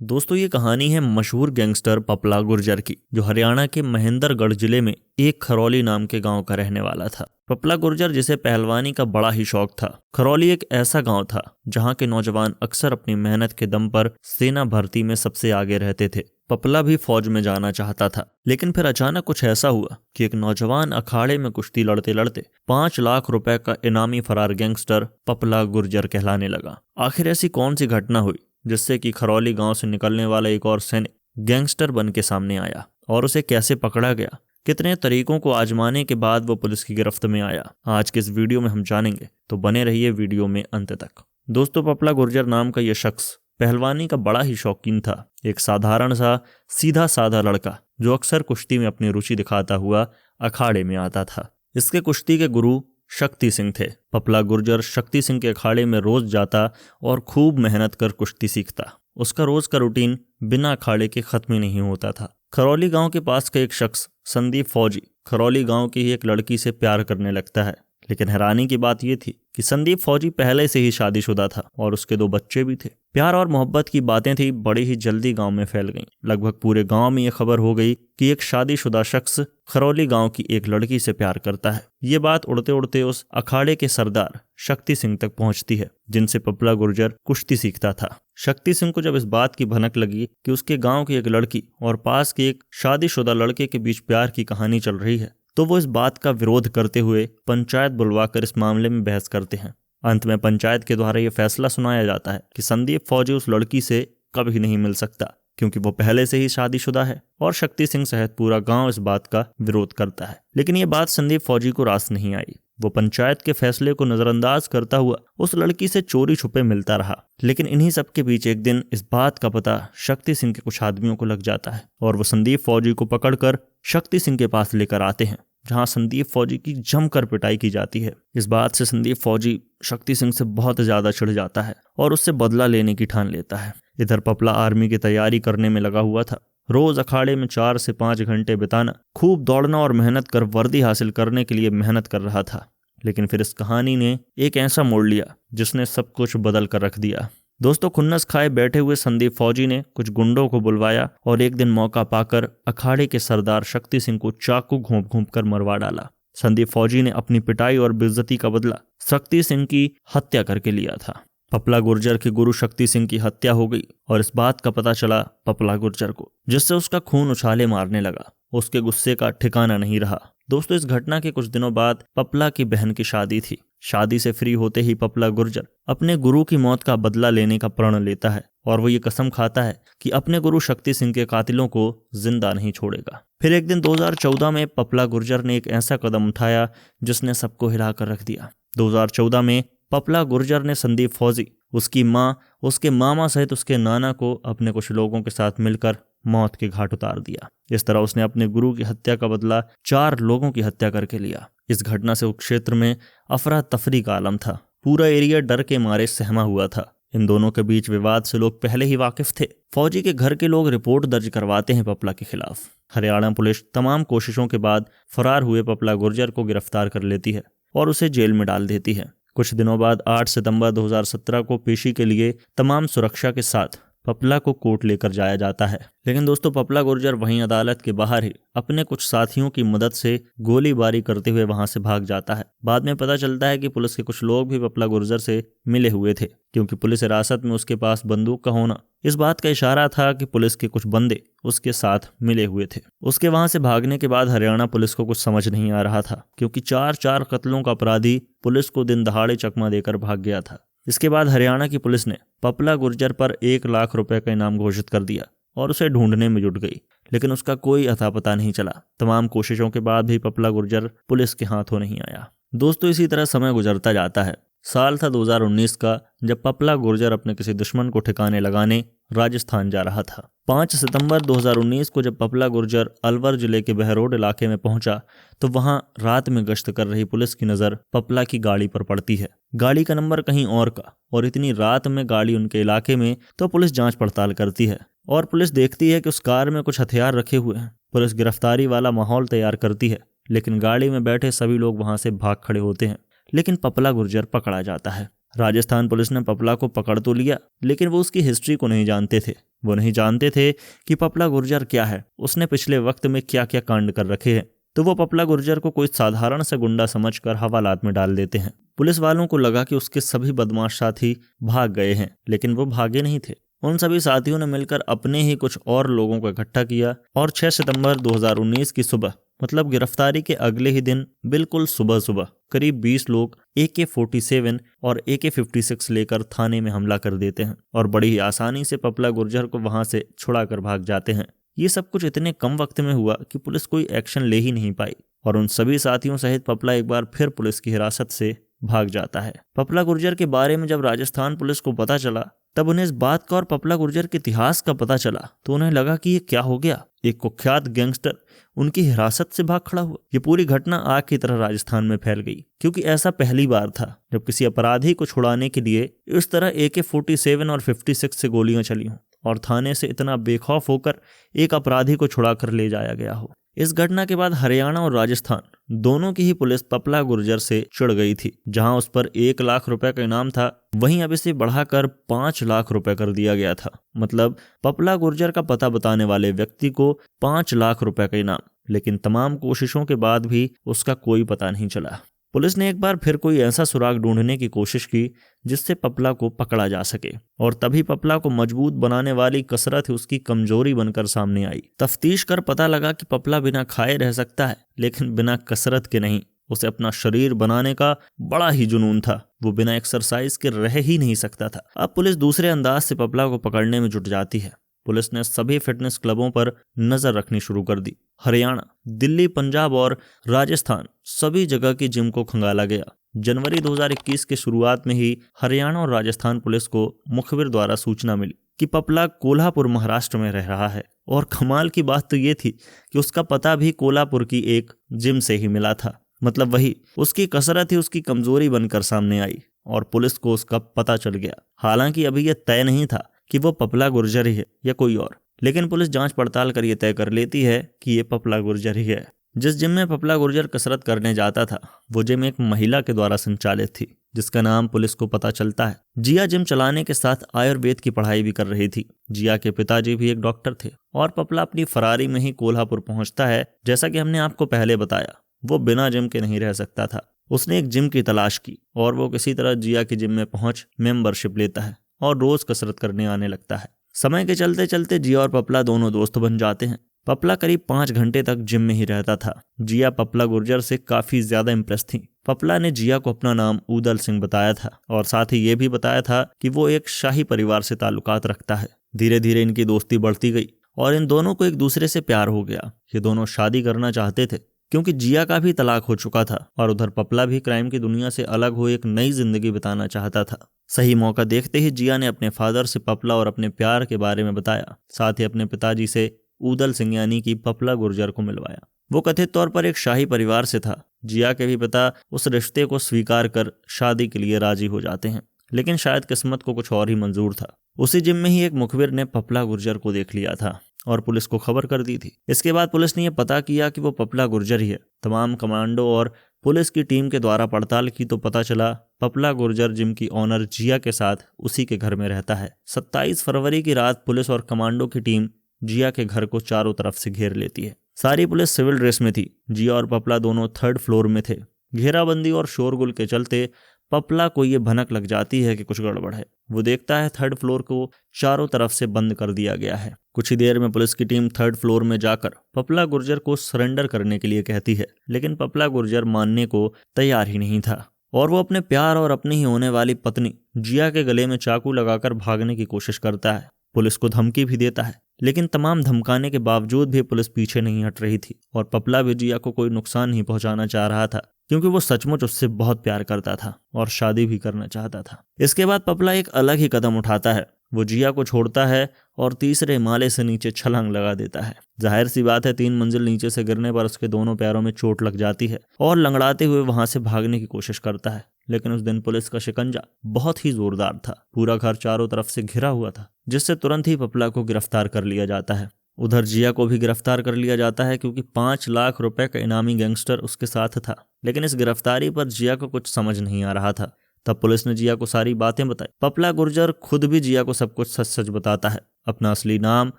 दोस्तों ये कहानी है मशहूर गैंगस्टर पपला गुर्जर की, जो हरियाणा के महेंद्रगढ़ जिले में एक खरौली नाम के गांव का रहने वाला था। पपला गुर्जर, जिसे पहलवानी का बड़ा ही शौक था। खरौली एक ऐसा गांव था जहां के नौजवान अक्सर अपनी मेहनत के दम पर सेना भर्ती में सबसे आगे रहते थे। पपला भी फौज में जाना चाहता था, लेकिन फिर अचानक कुछ ऐसा हुआ कि एक नौजवान अखाड़े में कुश्ती लड़ते लड़ते 5 लाख रुपए का इनामी फरार गैंगस्टर पपला गुर्जर कहलाने लगा। आखिर ऐसी कौन सी घटना हुई जिससे कि खरौली गांव से निकलने वाला एक और सैनिक गैंगस्टर बन के सामने आया, और उसे कैसे पकड़ा गया? कितने तरीकों को आजमाने के बाद वो पुलिस की गिरफ्त में आया, आज के इस वीडियो में हम जानेंगे, तो बने रहिए वीडियो में अंत तक। दोस्तों, पपला गुर्जर नाम का यह शख्स पहलवानी का बड़ा ही शौकीन था। एक साधारण सा सीधा साधा लड़का जो अक्सर कुश्ती में अपनी रुचि दिखाता हुआ अखाड़े में आता था। इसके कुश्ती के गुरु शक्ति सिंह थे। पपला गुर्जर शक्ति सिंह के अखाड़े में रोज जाता और खूब मेहनत कर कुश्ती सीखता। उसका रोज का रूटीन बिना अखाड़े के खत्म ही नहीं होता था। खरौली गांव के पास का एक शख्स संदीप फौजी खरौली गांव की एक लड़की से प्यार करने लगता है, लेकिन हैरानी की बात यह थी कि संदीप फौजी पहले से ही शादीशुदा था और उसके 2 बच्चे भी थे। प्यार और मोहब्बत की बातें थी बड़ी ही जल्दी गांव में फैल गईं। लगभग पूरे गांव में यह खबर हो गई कि एक शादीशुदा शख्स खरौली गांव की एक लड़की से प्यार करता है। ये बात उड़ते उड़ते उस अखाड़े के सरदार शक्ति सिंह तक पहुंचती है, जिनसे पपला गुर्जर कुश्ती सीखता था। शक्ति सिंह को जब इस बात की भनक लगी कि उसके गांव की एक लड़की और पास के एक शादीशुदा लड़के के बीच प्यार की कहानी चल रही है, तो वो इस बात का विरोध करते हुए पंचायत बुलवाकर इस मामले में बहस करते हैं। अंत में पंचायत के द्वारा यह फैसला सुनाया जाता है कि संदीप फौजी उस लड़की से कभी नहीं मिल सकता, क्योंकि वो पहले से ही शादीशुदा है, और शक्ति सिंह सहित पूरा गांव इस बात का विरोध करता है। लेकिन ये बात संदीप फौजी को रास नहीं आई। वो पंचायत के फैसले को नजरअंदाज करता हुआ उस लड़की से चोरी छुपे मिलता रहा। लेकिन इन्हीं सब के बीच एक दिन इस बात का पता शक्ति सिंह के कुछ आदमियों को लग जाता है, और वो संदीप फौजी को पकड़कर शक्ति सिंह के पास लेकर आते हैं, जहां संदीप फौजी की जमकर पिटाई की जाती है। इस बात से संदीप फौजी शक्ति सिंह से बहुत ज्यादा चिढ़ जाता है और उससे बदला लेने की ठान लेता है। इधर पपला आर्मी की तैयारी करने में लगा हुआ था। रोज अखाड़े में 4 से 5 घंटे बिताना, खूब दौड़ना और मेहनत कर वर्दी हासिल करने के लिए मेहनत कर रहा था। लेकिन फिर इस कहानी ने एक ऐसा मोड़ लिया जिसने सब कुछ बदल कर रख दिया। दोस्तों, खुन्नस खाए बैठे हुए संदीप फौजी ने कुछ गुंडों को बुलवाया और एक दिन मौका पाकर अखाड़े के सरदार शक्ति सिंह को चाकू घोंप घोंप कर मरवा डाला। संदीप फौजी ने अपनी पिटाई और बेइज्जती का बदला शक्ति सिंह की हत्या करके लिया था। पपला गुर्जर के गुरु शक्ति सिंह की हत्या हो गई और इस बात का पता चला पपला गुर्जर को, जिससे उसका खून उछाले मारने लगा। उसके गुस्से का ठिकाना नहीं रहा। दोस्तों, इस घटना के कुछ दिनों बाद पपला की बहन की शादी थी। शादी से फ्री होते ही पपला गुर्जर अपने गुरु की मौत का बदला लेने का प्रण लेता है, और वो ये कसम खाता है कि अपने गुरु शक्ति सिंह के कातिलों को जिंदा नहीं छोड़ेगा। फिर एक दिन 2014 में पपला गुर्जर ने एक ऐसा कदम उठाया जिसने सबको हिलाकर रख दिया। 2014 में पपला गुर्जर ने संदीप फौजी, उसकी माँ, उसके मामा सहित उसके नाना को अपने कुछ लोगों के साथ मिलकर मौत के घाट उतार दिया। इस तरह उसने अपने गुरु की हत्या का बदला 4 लोगों की हत्या करके लिया। इस घटना से उस क्षेत्र में अफरा तफरी का आलम था। पूरा एरिया डर के मारे सहमा हुआ था। इन दोनों के बीच विवाद से लोग पहले ही वाकिफ थे। फौजी के घर के लोग रिपोर्ट दर्ज करवाते हैं पपला के खिलाफ। हरियाणा पुलिस तमाम कोशिशों के बाद फरार हुए पपला गुर्जर को गिरफ्तार कर लेती है और उसे जेल में डाल देती है। कुछ दिनों बाद 8 सितंबर 2017 को पेशी के लिए तमाम सुरक्षा के साथ पपला को कोर्ट लेकर जाया जाता है। लेकिन दोस्तों, पपला गुर्जर वहीं अदालत के बाहर ही अपने कुछ साथियों की मदद से गोलीबारी करते हुए वहां से भाग जाता है। बाद में पता चलता है कि पुलिस के कुछ लोग भी पपला गुर्जर से मिले हुए थे, क्योंकि पुलिस हिरासत में उसके पास बंदूक का होना इस बात का इशारा था कि पुलिस के कुछ बंदे उसके साथ मिले हुए थे। उसके वहां से भागने के बाद हरियाणा पुलिस को कुछ समझ नहीं आ रहा था, क्योंकि 4 कत्लों का अपराधी पुलिस को दिन दहाड़े चकमा देकर भाग गया था। इसके बाद हरियाणा की पुलिस ने पपला गुर्जर पर 1 लाख रुपए का इनाम घोषित कर दिया और उसे ढूंढने में जुट गई, लेकिन उसका कोई अता पता नहीं चला। तमाम कोशिशों के बाद भी पपला गुर्जर पुलिस के हाथों नहीं आया। दोस्तों, इसी तरह समय गुजरता जाता है। साल था 2019 का, जब पपला गुर्जर अपने किसी दुश्मन को ठिकाने लगाने राजस्थान जा रहा था। 5 सितंबर 2019 को जब पपला गुर्जर अलवर जिले के बहरोड इलाके में पहुंचा, तो वहां रात में गश्त कर रही पुलिस की नजर पपला की गाड़ी पर पड़ती है। गाड़ी का नंबर कहीं और का, और इतनी रात में गाड़ी उनके इलाके में, तो पुलिस जांच पड़ताल करती है और पुलिस देखती है कि उस कार में कुछ हथियार रखे हुए हैं। पुलिस गिरफ्तारी वाला माहौल तैयार करती है, लेकिन गाड़ी में बैठे सभी लोग वहां से भाग खड़े होते हैं। लेकिन पपला गुर्जर पकड़ा जाता है। राजस्थान पुलिस ने पपला को पकड़ तो लिया, लेकिन वो उसकी हिस्ट्री को नहीं जानते थे। वो नहीं जानते थे कि पपला गुर्जर क्या है, उसने पिछले वक्त में क्या क्या कांड कर रखे हैं। तो वो पपला गुर्जर को कोई साधारण सा गुंडा समझकर हवालात में डाल देते हैं। पुलिस वालों को लगा कि उसके सभी बदमाश साथी भाग गए हैं, लेकिन वो भागे नहीं थे। उन सभी साथियों ने मिलकर अपने ही कुछ और लोगों को इकट्ठा किया और 6 सितंबर 2019 की सुबह, मतलब गिरफ्तारी के अगले ही दिन बिल्कुल सुबह सुबह करीब 20 लोग AK-47 और AK-56 लेकर थाने में हमला कर देते हैं और बड़ी ही आसानी से पपला गुर्जर को वहां से छुड़ा कर भाग जाते हैं। ये सब कुछ इतने कम वक्त में हुआ कि पुलिस कोई एक्शन ले ही नहीं पाई और उन सभी साथियों सहित पपला एक बार फिर पुलिस की हिरासत से भाग जाता है। पपला गुर्जर के बारे में जब राजस्थान पुलिस को पता चला, तब उन्हें इस बात का और पपला गुर्जर के इतिहास का पता चला तो उन्हें लगा कि ये क्या हो गया, एक कुख्यात गैंगस्टर उनकी हिरासत से भाग खड़ा हुआ। ये पूरी घटना आग की तरह राजस्थान में फैल गई, क्योंकि ऐसा पहली बार था जब किसी अपराधी को छुड़ाने के लिए इस तरह AK-47 और 56 से गोलियां चली हों और थाने से इतना बेखौफ होकर एक अपराधी को छुड़ा कर ले जाया गया हो। इस घटना के बाद हरियाणा और राजस्थान दोनों की ही पुलिस पपला गुर्जर से चिढ़ गई थी। जहां उस पर 1 लाख रुपए का इनाम था, वहीं अब इसे बढ़ाकर 5 लाख रुपए कर दिया गया था। मतलब पपला गुर्जर का पता बताने वाले व्यक्ति को 5 लाख रुपए का इनाम। लेकिन तमाम कोशिशों के बाद भी उसका कोई पता नहीं चला। पुलिस ने एक बार फिर कोई ऐसा सुराग ढूंढने की कोशिश की जिससे पपला को पकड़ा जा सके, और तभी पपला को मजबूत बनाने वाली कसरत उसकी कमजोरी बनकर सामने आई। तफ्तीश कर पता लगा कि पपला बिना खाए रह सकता है, लेकिन बिना कसरत के नहीं। उसे अपना शरीर बनाने का बड़ा ही जुनून था। वो बिना एक्सरसाइज के रह ही नहीं सकता था। अब पुलिस दूसरे अंदाज से पपला को पकड़ने में जुट जाती है। पुलिस ने सभी फिटनेस क्लबों पर नजर रखनी शुरू कर दी। हरियाणा, दिल्ली, पंजाब और राजस्थान सभी जगह की जिम को खंगाला गया। जनवरी 2021 के शुरुआत में ही हरियाणा और राजस्थान पुलिस को मुखबिर द्वारा सूचना मिली कि पपला कोल्हापुर महाराष्ट्र में रह रहा है। और कमाल की बात तो ये थी कि उसका पता भी कोल्हापुर की एक जिम से ही मिला था। मतलब वही उसकी कसरत ही उसकी कमजोरी बनकर सामने आई और पुलिस को उसका पता चल गया। हालांकि अभी यह तय नहीं था कि वो पपला गुर्जर ही है या कोई और, लेकिन पुलिस जांच पड़ताल कर ये तय कर लेती है कि ये पपला गुर्जर ही है। जिस जिम में पपला गुर्जर कसरत करने जाता था, वो जिम एक महिला के द्वारा संचालित थी, जिसका नाम पुलिस को पता चलता है। जिया जिम चलाने के साथ आयुर्वेद की पढ़ाई भी कर रही थी। जिया के पिताजी भी एक डॉक्टर थे और पपला अपनी फरारी में ही कोल्हापुर पहुंचता है। जैसा कि हमने आपको पहले बताया, वो बिना जिम के नहीं रह सकता था। उसने एक जिम की तलाश की और वो किसी तरह जिया की जिम में पहुंच मेंबरशिप लेता है और रोज कसरत करने आने लगता है। समय के चलते चलते जिया और पपला दोनों दोस्त बन जाते हैं। पपला करीब 5 घंटे तक जिम में ही रहता था। जिया पपला गुर्जर से काफी ज्यादा इम्प्रेस थी। पपला ने जिया को अपना नाम ऊदल सिंह बताया था और साथ ही ये भी बताया था कि वो एक शाही परिवार से ताल्लुकात रखता है। धीरे धीरे इनकी दोस्ती बढ़ती गई और इन दोनों को एक दूसरे से प्यार हो गया। ये दोनों शादी करना चाहते थे, क्योंकि जिया का भी तलाक हो चुका था और उधर पपला भी क्राइम की दुनिया से अलग हो एक नई जिंदगी बिताना चाहता था। सही मौका देखते ही जिया ने अपने फादर से पपला और अपने प्यार के बारे में बताया। साथ ही अपने पिताजी से ऊदल सिंह यानी कि पपला गुर्जर को मिलवाया। वो कथित तौर पर एक शाही परिवार से था। जिया के भी पिता उस रिश्ते को स्वीकार कर शादी के लिए राजी हो जाते हैं, लेकिन शायद किस्मत को कुछ और ही मंजूर था। उसी जिम में ही एक मुखबिर ने पपला गुर्जर को देख लिया था और पुलिस को खबर कर दी थी। इसके बाद पुलिस ने यह पता किया कि वो पपला गुर्जर ही है। तमाम कमांडो और पुलिस की टीम के द्वारा पड़ताल की तो पता चला पपला गुर्जर जिम की ऑनर जिया के साथ उसी के घर में रहता है। 27 फरवरी की रात पुलिस और कमांडो की टीम जिया के घर को चारों तरफ से घेर लेती है। सारी पुलिस सिविल ड्रेस में थी। जिया और पपला दोनों 3rd फ्लोर में थे। घेराबंदी और शोरगुल के चलते पपला को ये भनक लग जाती है कि कुछ गड़बड़ है। वो देखता है 3rd फ्लोर को चारों तरफ से बंद कर दिया गया है। कुछ ही देर में पुलिस की टीम 3rd फ्लोर में जाकर पपला गुर्जर को सरेंडर करने के लिए कहती है, लेकिन पपला गुर्जर मानने को तैयार ही नहीं था और वो अपने प्यार और अपनी ही होने वाली पत्नी जिया के गले में चाकू लगाकर भागने की कोशिश करता है। पुलिस को धमकी भी देता है, लेकिन तमाम धमकाने के बावजूद भी पुलिस पीछे नहीं हट रही थी और पपला भी जिया को कोई नुकसान नहीं पहुंचाना चाह रहा था, क्योंकि वो सचमुच उससे बहुत प्यार करता था और शादी भी करना चाहता था। इसके बाद पपला एक अलग ही कदम उठाता है। वो जिया को छोड़ता है और तीसरे माले से नीचे छलांग लगा देता है। जाहिर सी बात है, 3 मंजिल नीचे से गिरने पर उसके दोनों पैरों में चोट लग जाती है और लंगड़ाते हुए वहां से भागने की कोशिश करता है। लेकिन उस दिन पुलिस का शिकंजा बहुत ही जोरदार था। पूरा घर चारों तरफ से घिरा हुआ था, जिससे तुरंत ही पपला को गिरफ्तार कर लिया जाता है। उधर जिया को भी गिरफ्तार कर लिया जाता है, क्योंकि 5 लाख रुपए का इनामी गैंगस्टर उसके साथ था। लेकिन इस गिरफ्तारी पर जिया को कुछ समझ नहीं आ रहा था। तब पुलिस ने जिया को सारी बातें बताई। पपला गुर्जर खुद भी जिया को सब कुछ सच सच बताता है अपना असली नाम,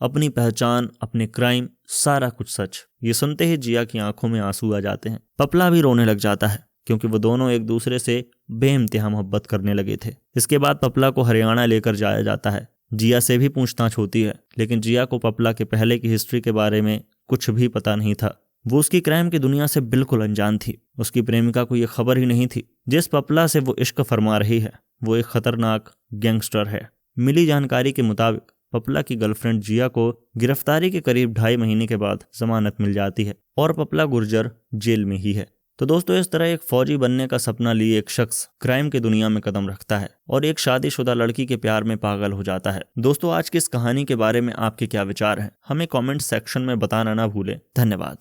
अपनी पहचान, अपने क्राइम, सारा कुछ सच। ये सुनते ही जिया की आंखों में आंसू आ जाते हैं। पपला भी रोने लग जाता है क्योंकि वो दोनों एक दूसरे से बेइंतहा मोहब्बत करने लगे थे। इसके बाद पपला को हरियाणा लेकर जाया जाता है। जिया से भी पूछताछ होती है, लेकिन जिया को पपला के पहले की हिस्ट्री के बारे में कुछ भी पता नहीं था। वो उसकी क्राइम की दुनिया से बिल्कुल अनजान थी। उसकी प्रेमिका को ये खबर ही नहीं थी जिस पपला से वो इश्क फरमा रही है वो एक खतरनाक गैंगस्टर है। मिली जानकारी के मुताबिक पपला की गर्लफ्रेंड जिया को गिरफ्तारी के करीब 2.5 महीने के बाद जमानत मिल जाती है और पपला गुर्जर जेल में ही है। तो दोस्तों, इस तरह एक फौजी बनने का सपना लिए एक शख्स क्राइम की दुनिया में कदम रखता है और एक शादीशुदा लड़की के प्यार में पागल हो जाता है। दोस्तों, आज की इस कहानी के बारे में आपके क्या विचार हैं? हमें कमेंट सेक्शन में बताना ना भूलें। धन्यवाद।